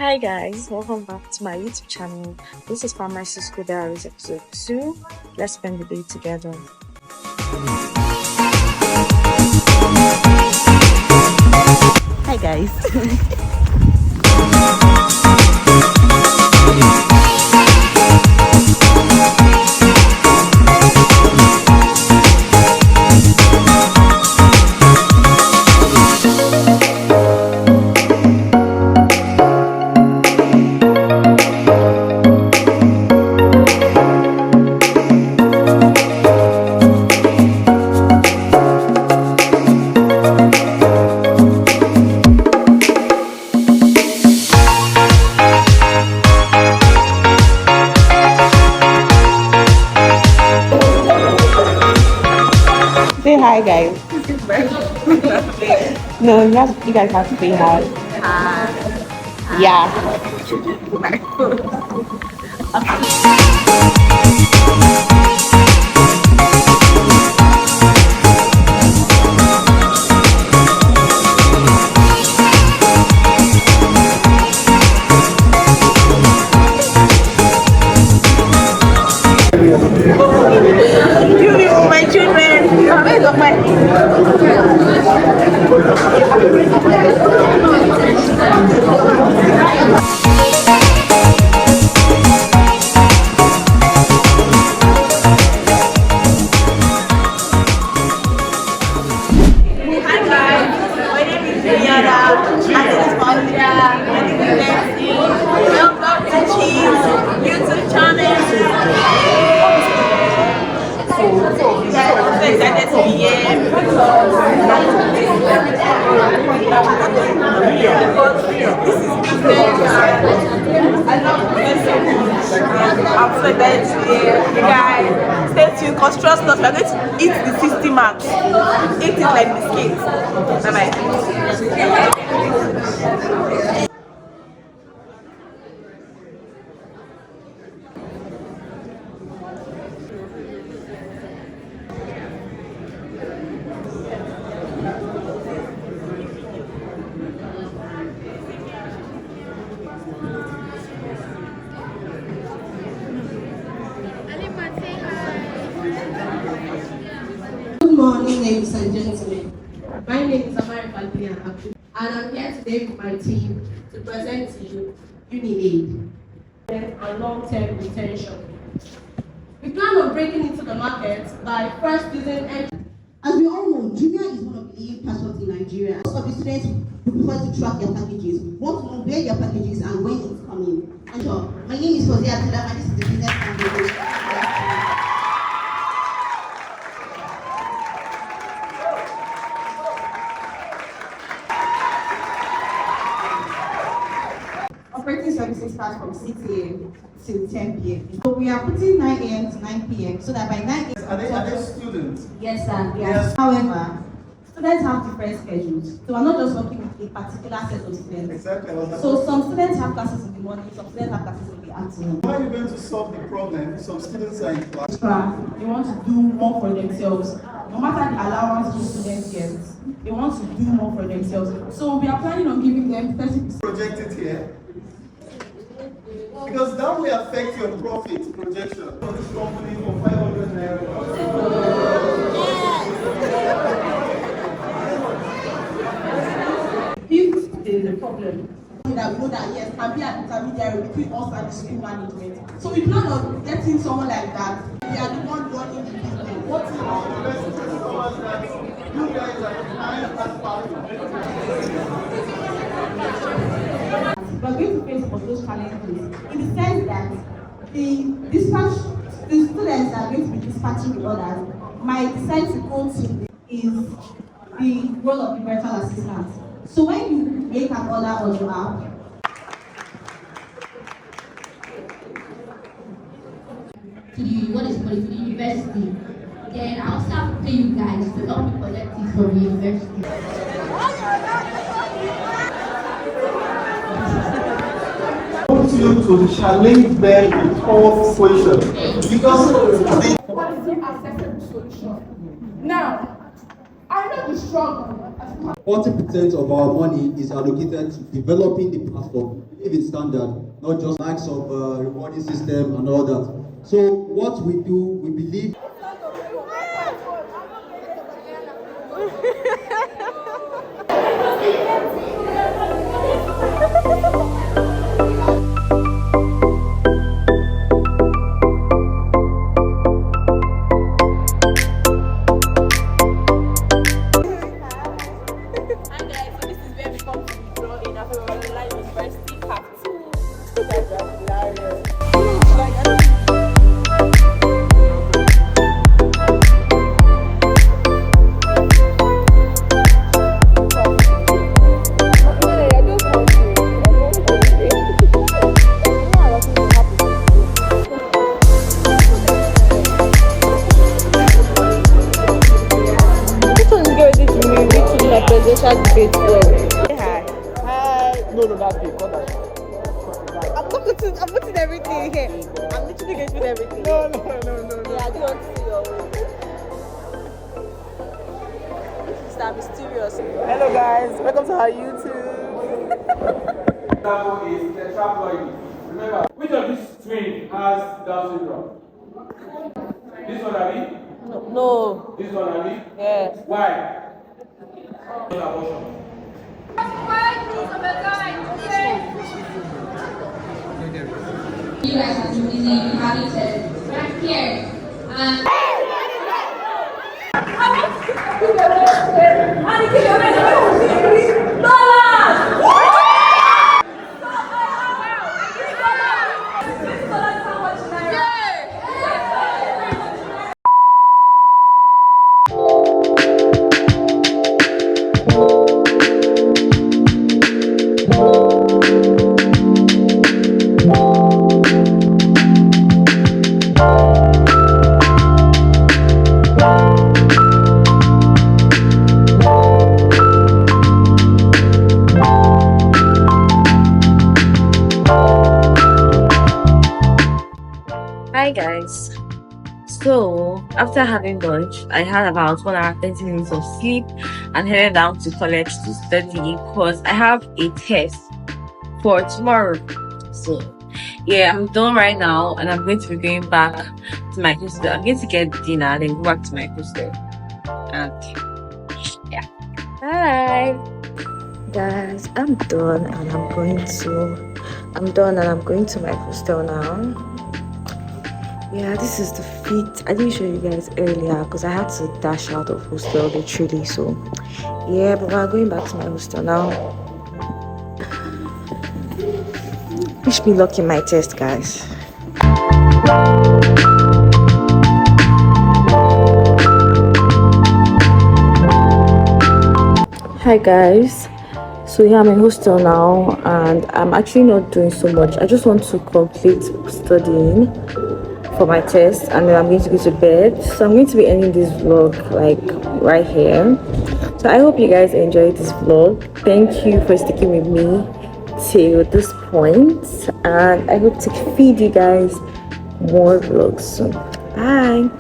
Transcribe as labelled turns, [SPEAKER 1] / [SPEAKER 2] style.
[SPEAKER 1] Hi guys, welcome back to my YouTube channel. This is Pharmacist Diaries episode 2. Let's spend the day together. Hi guys. Say hi, guys. No, you guys have to say hi. Yeah. You people, my children. Where's Hi guys, my name is Juliana. My name is Olivia. My name is Nancy. Welcome to Cheese YouTube channel. I'm so excited to be here. This is business. I love business so much. I'm so excited to be here. You guys, stay tuned because trust us, we're going to eat the 60 marks. Eat it like biscuits. Bye bye.
[SPEAKER 2] Good morning, ladies and gentlemen. My name is Amari Falbian Abdu, and I'm here today with my team to present to you UniAid and long-term retention. We plan on breaking into the market by first using entry.
[SPEAKER 3] As we all know, junior is one of the leading passports in Nigeria. Most of the students who prefer to track their packages, want to know where their packages and when it's coming. And so, my name is Jose Atila, and this is the business foundation.
[SPEAKER 4] Operating services start from 6 a.m. till 10 p.m. So we are putting 9 a.m. to 9 p.m. so that by 9 a.m.
[SPEAKER 5] Are they students?
[SPEAKER 4] Yes, sir.
[SPEAKER 5] Yes.
[SPEAKER 4] However, students have different schedules. So we're not just working with a particular set of students.
[SPEAKER 5] Exactly.
[SPEAKER 4] So some students have classes in the morning, some students have classes in the afternoon.
[SPEAKER 5] How are you going to solve the problem? Some students are in class.
[SPEAKER 4] They want to do more for themselves. No matter the allowance the students get, they want to do more for themselves. So we are planning on giving them 30%.
[SPEAKER 5] Project it here. Because that will affect your profit projection. For this company for 500 naira.
[SPEAKER 4] If there is a problem, that we know that yes, can be an intermediary between us and the school management. So we plan on getting someone like that. We are the one running the business.
[SPEAKER 5] What is the best customers that you guys are behind as partners?
[SPEAKER 4] We are going to face of those challenges in the sense that the students that are going to be dispatching the orders might decide to go to the role of the virtual assistant. So when you make an order on your app,
[SPEAKER 6] to the university, then I'll start pay you guys to help me collect it from the university.
[SPEAKER 5] You to challenge them with tough questions because they
[SPEAKER 2] quality accessible solution. Now, I know the struggle.
[SPEAKER 7] 40% of our money is allocated to developing the platform. If
[SPEAKER 5] living standard, not just likes of rewarding system and all that. So what we do, we believe.
[SPEAKER 1] Afe Babalola University Cap 2. Which one is get ready to me reaching the presidential debate well?
[SPEAKER 7] No, that big.
[SPEAKER 1] I'm putting everything here. I'm literally going to put everything.
[SPEAKER 7] No.
[SPEAKER 1] Yeah, I do want to see your way. It's that mysterious.
[SPEAKER 7] Hello guys, welcome to our YouTube.
[SPEAKER 8] Example is tetraploidy. Remember, which of these twins has Down syndrome? This one, Abi?
[SPEAKER 1] No.
[SPEAKER 8] This one, Abi?
[SPEAKER 1] Yes.
[SPEAKER 8] Why? Abortion.
[SPEAKER 6] You guys have been busy having sex right here. And
[SPEAKER 9] Hi guys. So after having lunch, I had about 1 hour 30 minutes of sleep and headed down to college to study because I have a test for tomorrow. So yeah, I'm done right now and I'm going to be going back to my hostel. I'm going to get dinner and then go back to my hostel. And yeah. Bye guys, I'm done and I'm going to my hostel now. Yeah, this is the fit. I didn't show you guys earlier because I had to dash out of hostel literally. So yeah, but we're going back to my hostel now. Wish me luck in my test, guys. Hi guys. So yeah, I'm in hostel now and I'm actually not doing so much. I just want to complete studying for my test and then I'm going to go to bed. So I'm going to be ending this vlog like right here. So I hope you guys enjoyed this vlog. Thank you for sticking with me till this point and I hope to feed you guys more vlogs soon. Bye.